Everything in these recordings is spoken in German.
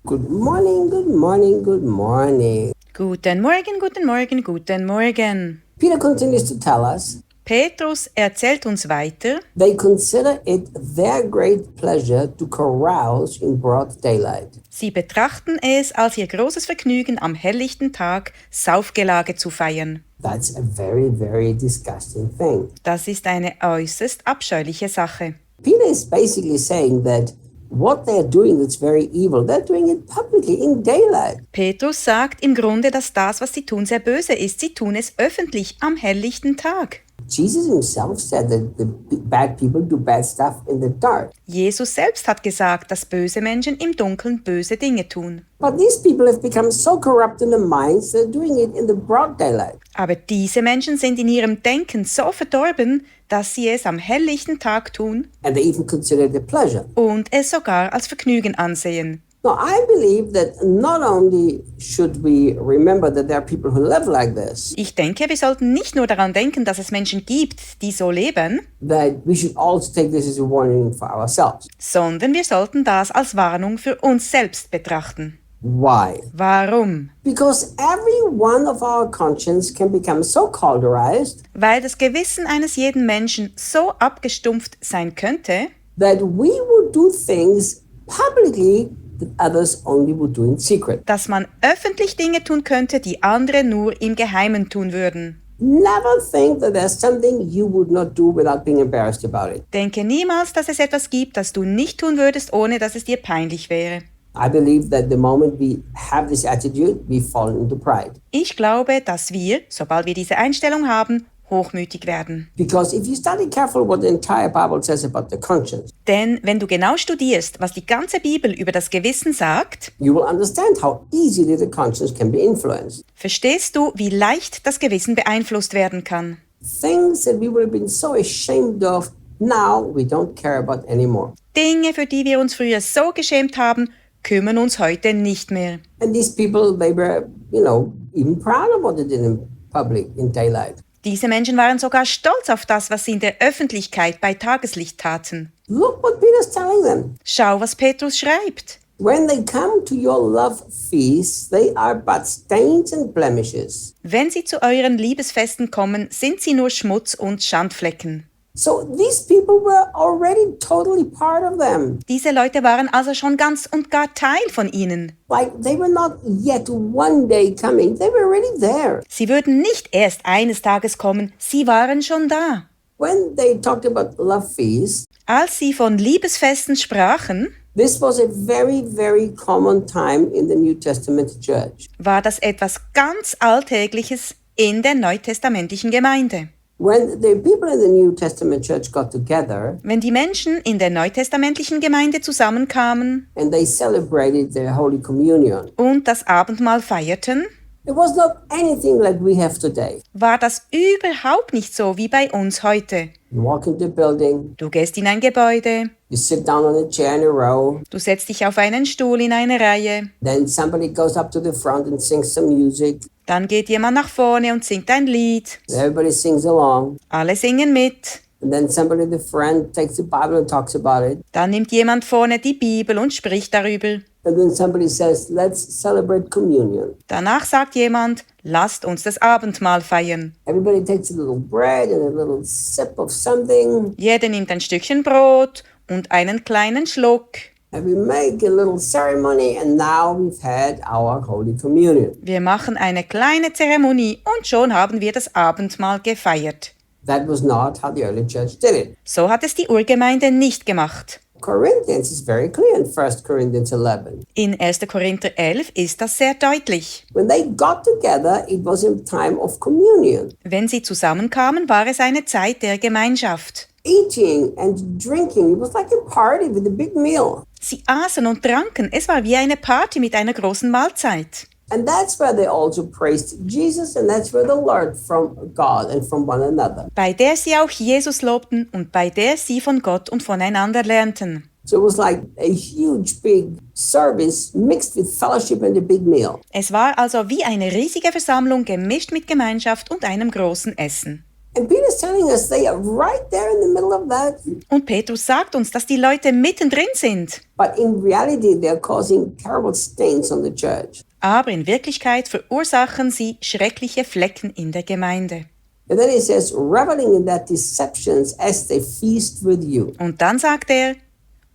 Good morning, good morning, good morning. Guten Morgen, guten Morgen, guten Morgen. Peter continues to tell us Petrus erzählt uns weiter, they consider it their great pleasure to carouse in broad daylight. sie betrachten es als ihr großes Vergnügen, am helllichten Tag Saufgelage zu feiern. That's a very, very disgusting thing. Das ist eine äußerst abscheuliche Sache. Peter is basically saying that what they're doing that's very evil, they're doing it publicly in daylight. Petrus sagt im Grunde, dass das, was sie tun, sehr böse ist. Sie tun es öffentlich am helllichten Tag. Jesus himself said that the bad people do bad stuff in the dark. Jesus selbst hat gesagt, dass böse Menschen im Dunkeln böse Dinge tun. But these people have become so corrupt in their minds, they're doing it in the broad daylight. Aber diese Menschen sind in ihrem Denken so verdorben, dass sie es am helllichten Tag tun And they even consider it a pleasure. und es sogar als Vergnügen ansehen. Now, I believe that not only should we remember that there are people who live like this, Ich denke, wir sollten nicht nur daran denken, dass es Menschen gibt, die so leben, that we should also take this as a warning for ourselves. sondern wir sollten das als Warnung für uns selbst betrachten. Why? Warum? Because every one of our conscience can become so cauterized Weil das Gewissen eines jeden Menschen so abgestumpft sein könnte, that we would do things publicly that others only would do in secret. dass man öffentlich Dinge tun könnte, die andere nur im Geheimen tun würden. Never think that there's something you would not do without being embarrassed about it. Denke niemals, dass es etwas gibt, das du nicht tun würdest, ohne dass es dir peinlich wäre. I believe that the moment we have this attitude, we fall into pride. Ich glaube, dass wir, sobald wir diese Einstellung haben, hochmütig werden. Because if you study carefully what the entire Bible says about the conscience, Denn wenn du genau studierst, was die ganze Bibel über das Gewissen sagt, you will understand how easily the conscience can be influenced. verstehst du, wie leicht das Gewissen beeinflusst werden kann. Things that we would have been so ashamed of, now we don't care about anymore. Dinge, für die wir uns früher so geschämt haben, kümmern uns heute nicht mehr. And these people, they were, even proud of what they did in public, in daylight. Diese Menschen waren sogar stolz auf das, was sie in der Öffentlichkeit bei Tageslicht taten. Look what Peter's telling them. Schau, was Petrus schreibt. When they come to your love feasts, they are but stains and blemishes. Wenn sie zu euren Liebesfesten kommen, sind sie nur Schmutz und Schandflecken. So these people were already totally part of them. Diese Leute waren also schon ganz und gar Teil von ihnen. Like they were not yet one day coming, they were already there. Sie würden nicht erst eines Tages kommen, sie waren schon da. When they talked about love feasts, Als sie von Liebesfesten sprachen, this was a very, very common time in the New Testament church. war das etwas ganz Alltägliches in der neutestamentlichen Gemeinde. When the people in the New Testament church got together Wenn die Menschen in der neutestamentlichen Gemeinde zusammenkamen and they celebrated their Holy Communion, und das Abendmahl feierten, it was not anything like we have today. war das überhaupt nicht so wie bei uns heute. You walk into a building, Du gehst in ein Gebäude, you sit down on a chair in a row, du setzt dich auf einen Stuhl in eine Reihe, then somebody goes up to the front and sings some music. dann geht jemand nach vorne und singt ein Lied. Everybody sings along. Alle singen mit. And then somebody at the front takes the Bible and talks about it. Dann nimmt jemand vorne die Bibel und spricht darüber. And then somebody says, let's celebrate communion. Danach sagt jemand, lasst uns das Abendmahl feiern. Everybody takes a little bread and a little sip of something. Jeder nimmt ein Stückchen Brot und einen kleinen Schluck. And we make a little ceremony, and now we've had our Holy Communion. Wir machen eine kleine Zeremonie und schon haben wir das Abendmahl gefeiert. That was not how the early church did it. So hat es die Urgemeinde nicht gemacht. Corinthians is very clear in 1 Corinthians 11. In 1. Korinther 11 ist das sehr deutlich. When they got together, it was in time of communion. Wenn sie zusammenkamen, war es eine Zeit der Gemeinschaft. Eating and drinking, it was like a party with a big meal. Sie aßen und tranken, es war wie eine Party mit einer großen Mahlzeit. And that's where they also praised Jesus, and that's where they learned from God and from one another. Bei der sie auch Jesus lobten und bei der sie von Gott und voneinander lernten. So it was like a huge, big service mixed with fellowship and a big meal. Es war also wie eine riesige Versammlung gemischt mit Gemeinschaft und einem großen Essen. And Peter's telling us they are right there in the middle of that. Und Petrus sagt uns, dass die Leute mittendrin sind. But in reality, they're causing terrible stains on the church. Aber in Wirklichkeit verursachen sie schreckliche Flecken in der Gemeinde. And then he says, reveling in their deceptions as they feast with you. Und dann sagt er,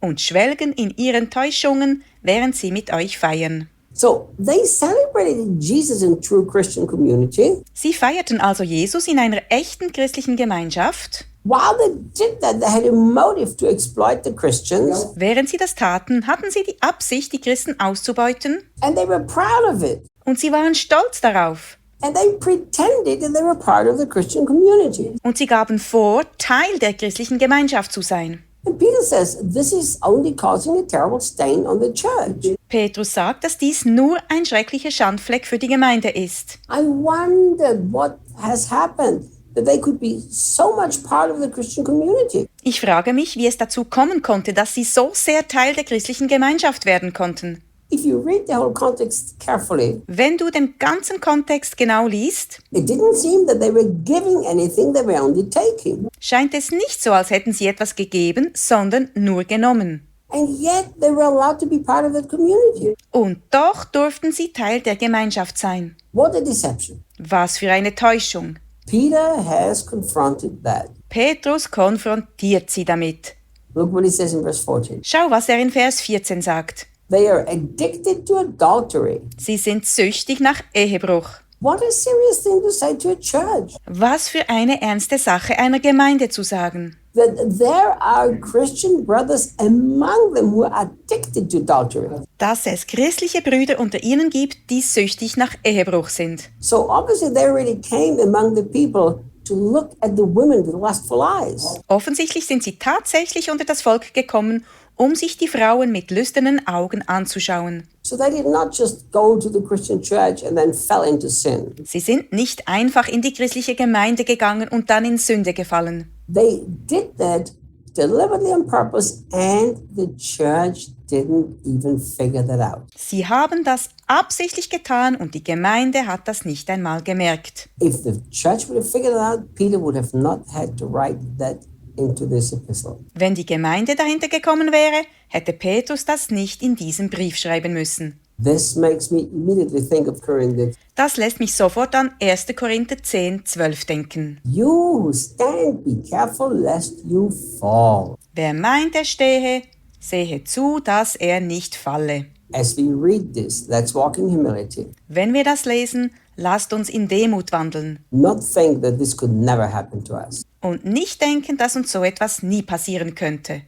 und schwelgen in ihren Täuschungen, während sie mit euch feiern. So they celebrated Jesus in true Christian community. Sie feierten also Jesus in einer echten christlichen Gemeinschaft. While they did that, they had a motive to exploit the Christians. Während sie das taten, hatten sie die Absicht, die Christen auszubeuten. And they were proud of it. Und sie waren stolz darauf. And they pretended that they were part of the Christian community. Und sie gaben vor, Teil der christlichen Gemeinschaft zu sein. And Peter says, this is only causing a terrible stain on the church. Petrus sagt, dass dies nur ein schrecklicher Schandfleck für die Gemeinde ist. I wondered what has happened, that they could be so much part of the Christian community. Ich frage mich, wie es dazu kommen konnte, dass sie so sehr Teil der christlichen Gemeinschaft werden konnten. If you read the whole context carefully, Wenn du den ganzen Kontext genau liest, it didn't seem that they were giving anything, they were only taking. scheint es nicht so, als hätten sie etwas gegeben, sondern nur genommen. And yet they were allowed to be part of that community. Und doch durften sie Teil der Gemeinschaft sein. What a deception. Was für eine Täuschung. Peter has confronted that. Petrus konfrontiert sie damit. Look what he says in verse 14. Schau, was er in Vers 14 sagt. They are addicted to adultery. Sie sind süchtig nach Ehebruch. What a serious thing to say to a church. Was für eine ernste Sache einer Gemeinde zu sagen. That there are Christian brothers among them who are addicted to adultery. Dass es christliche Brüder unter ihnen gibt, die süchtig nach Ehebruch sind. So obviously they already came among the people to look at the women with lustful eyes. Offensichtlich sind sie tatsächlich unter das Volk gekommen, um sich die Frauen mit lüsternen Augen anzuschauen. So they did not just go to the Christian church and then fell into sin. Sie sind nicht einfach in die christliche Gemeinde gegangen und dann in Sünde gefallen. They did that deliberately on purpose, and the church didn't even figure that out. Sie haben das absichtlich getan und die Gemeinde hat das nicht einmal gemerkt. If the church would have figured it out, Peter would have not had to write that into this epistle. Wenn die Gemeinde dahinter gekommen wäre, hätte Petrus das nicht in diesem Brief schreiben müssen. This makes me immediately think of Corinthians. Das lässt mich sofort an 1. Korinther 10, 12 denken. You who stand, be careful lest you fall. Wer meint, er stehe, sehe zu, dass er nicht falle. As we read this, let's walk in humility. Wenn wir das lesen, lasst uns in Demut wandeln Not think that this could never happen to us. und nicht denken, dass uns so etwas nie passieren könnte.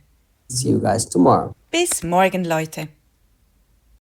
See you guys tomorrow. Bis morgen, Leute.